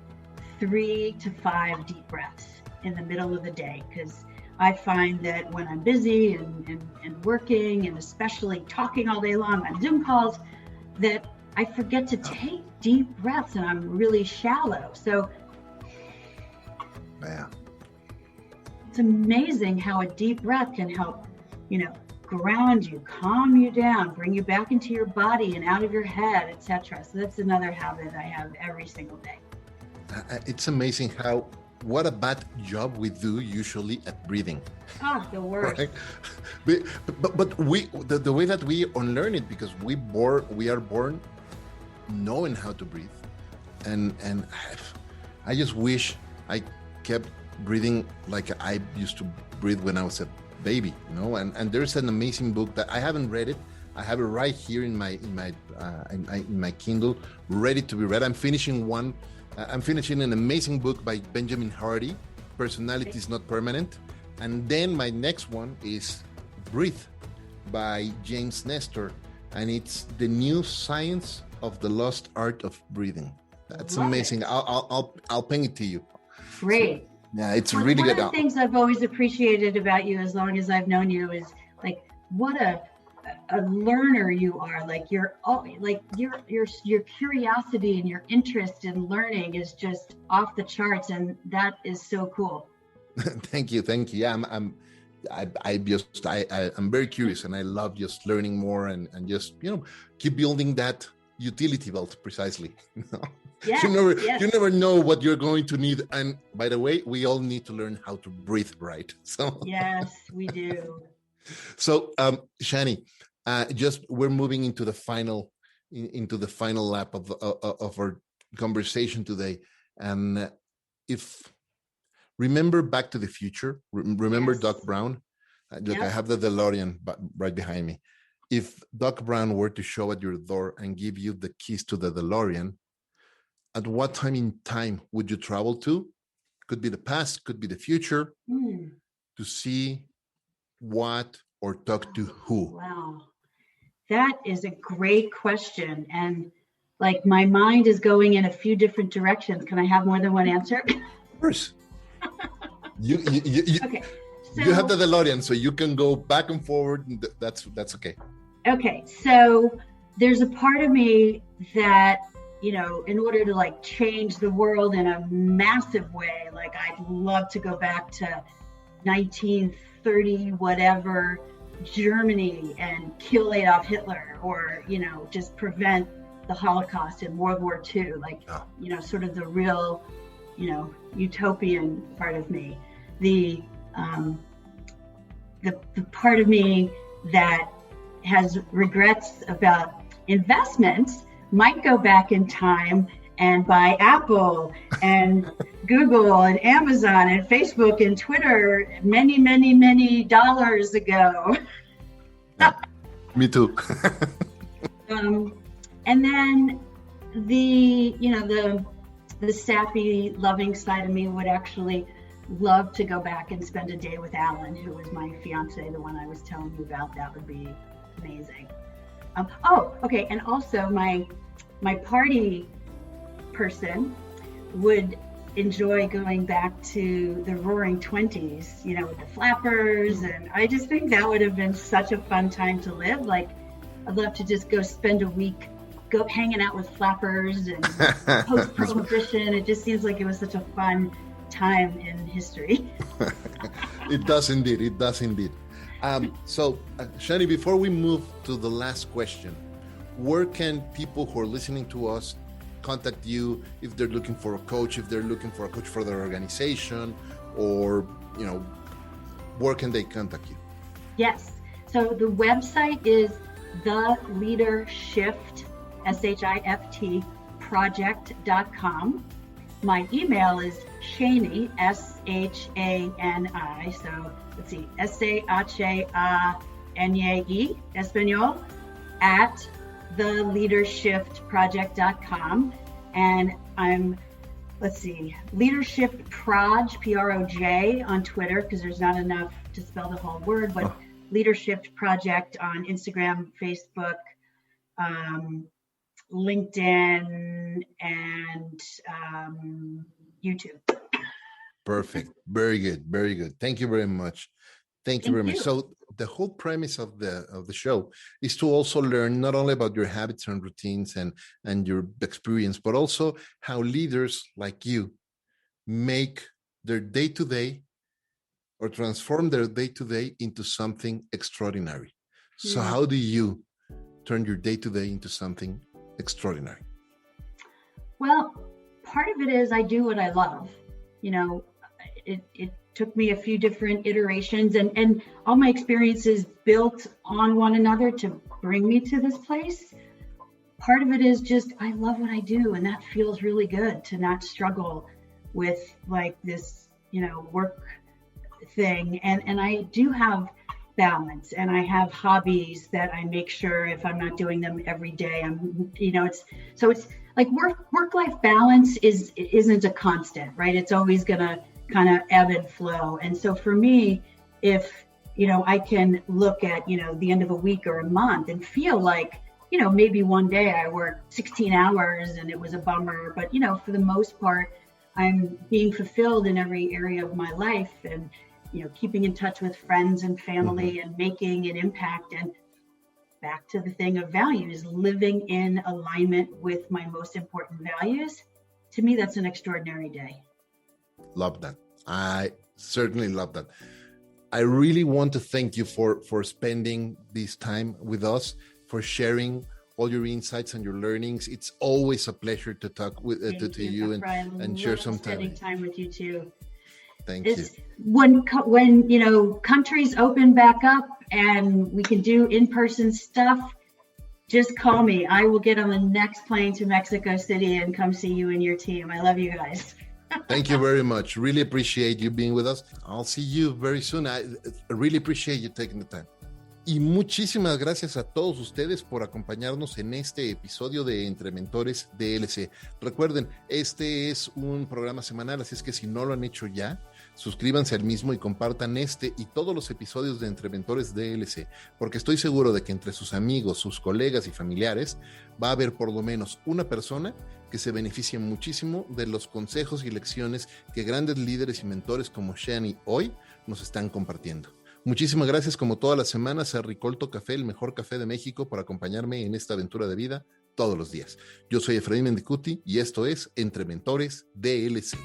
Speaker 1: 3 to 5 deep breaths in the middle of the day. Because I find that when I'm busy and working, and especially talking all day long on Zoom calls, that I forget to take deep breaths and I'm really shallow. So
Speaker 2: yeah.
Speaker 1: It's amazing how a deep breath can help, ground you, calm you down, bring you back into your body and out of your head, etc. So that's another habit I have every single day.
Speaker 2: It's amazing what a bad job we do usually at breathing.
Speaker 1: The worst.
Speaker 2: Right? But the way that we unlearn it, because we are born knowing how to breathe. and I just wish I kept breathing like I used to breathe when I was a baby, and there's an amazing book that I haven't read it. I have it right here in my Kindle, ready to be read. I'm finishing an amazing book by Benjamin Hardy, Personality is Not Permanent. And then my next one is Breathe by James Nestor. And it's the new science of the lost art of breathing. That's amazing. I'll ping it to you.
Speaker 1: Great.
Speaker 2: So, yeah, it's really good.
Speaker 1: One of the things I've always appreciated about you as long as I've known you is like what a learner you are. Like your curiosity and your interest in learning is just off the charts, and that is so cool.
Speaker 2: Thank you. Yeah, I'm very curious, and I love just learning more and just keep building that utility belt precisely.
Speaker 1: Yes,
Speaker 2: you never know what you're going to need. And by the way, we all need to learn how to breathe right. So
Speaker 1: yes, we do.
Speaker 2: So Shani, we're moving into the final lap of our conversation today. And remember Back to the Future? Remember yes. Doc Brown? Look, yep. I have the DeLorean right behind me. If Doc Brown were to show at your door and give you the keys to the DeLorean, at what time in time would you travel to? Could be the past, could be the future, to see what or talk to who?
Speaker 1: Wow. That is a great question. And like my mind is going in a few different directions. Can I have more than one answer?
Speaker 2: Of course. You
Speaker 1: okay. So,
Speaker 2: you have the DeLorean, so you can go back and forward. And that's okay.
Speaker 1: Okay. So there's a part of me that, in order to like change the world in a massive way, like I'd love to go back to 1930, whatever, Germany and kill Adolf Hitler, or, just prevent the Holocaust in World War II, like, sort of the real, utopian part of me. The part of me that has regrets about investments might go back in time and buy Apple and Google and Amazon and Facebook and Twitter many, many, many dollars ago.
Speaker 2: Yeah, me too.
Speaker 1: And then the sappy, loving side of me would actually love to go back and spend a day with Alan, who was my fiance, the one I was telling you about. That would be amazing. Okay. And also my party person would enjoy going back to the roaring 20s, with the flappers. And I just think that would have been such a fun time to live. Like, I'd love to just go spend a week hanging out with flappers and post-prohibition. It just seems like it was such a fun time in history.
Speaker 2: It does indeed. So, Shani, before we move to the last question, where can people who are listening to us contact you if they're looking for a coach, if they're looking for a coach for their organization, or, where can they contact you? Yes.
Speaker 1: So the website is the leadershift, SHIFT, project.com. My email is Shani, SHANI, so let's see, SAHANAE, Espanol, at theleadershiftproject.com. And I'm, Leadership Proj, Proj on Twitter, because there's not enough to spell the whole word, but Leadership Project on Instagram, Facebook, LinkedIn, and YouTube.
Speaker 2: Perfect. Very good. Thank you very much. Thank you very much. So the whole premise of the show is to also learn not only about your habits and routines and your experience, but also how leaders like you make their day-to-day or transform their day-to-day into something extraordinary. So how do you turn your day-to-day into something extraordinary?
Speaker 1: Well, part of it is I do what I love. It took me a few different iterations and all my experiences built on one another to bring me to this place. part of it is just, I love what I do. And that feels really good to not struggle with like this, work thing. And I do have balance, and I have hobbies that I make sure if I'm not doing them every day, it's like work-life balance isn't a constant, right? It's always gonna kind of ebb and flow. And so for me, if, I can look at, the end of a week or a month and feel like, maybe one day I worked 16 hours and it was a bummer, but, for the most part, I'm being fulfilled in every area of my life, and, keeping in touch with friends and family and making an impact. And back to the thing of values, living in alignment with my most important values. To me, that's an extraordinary day.
Speaker 2: Love that. I certainly love that. I really want to thank you for spending this time with us, for sharing all your insights and your learnings. It's always a pleasure to talk with to you and share some time.
Speaker 1: Spending time with you too.
Speaker 2: Thank you.
Speaker 1: When countries open back up and we can do in-person stuff, just call me. I will get on the next plane to Mexico City and come see you and your team. I love you guys.
Speaker 2: Thank you very much. Really appreciate you being with us. I'll see you very soon. I really appreciate you taking the time. Y muchísimas gracias a todos ustedes por acompañarnos en este episodio de Entre Mentores DLC. Recuerden, este es un programa semanal, así es que si no lo han hecho ya, suscríbanse al mismo y compartan este y todos los episodios de Entre Mentores DLC, porque estoy seguro de que entre sus amigos, sus colegas y familiares va a haber por lo menos una persona que se beneficie muchísimo de los consejos y lecciones que grandes líderes y mentores como Shani hoy nos están compartiendo. Muchísimas gracias como todas las semanas a Ricolto Café, el mejor café de México, por acompañarme en esta aventura de vida todos los días. Yo soy Efraín Mendicuti y esto es Entre Mentores DLC.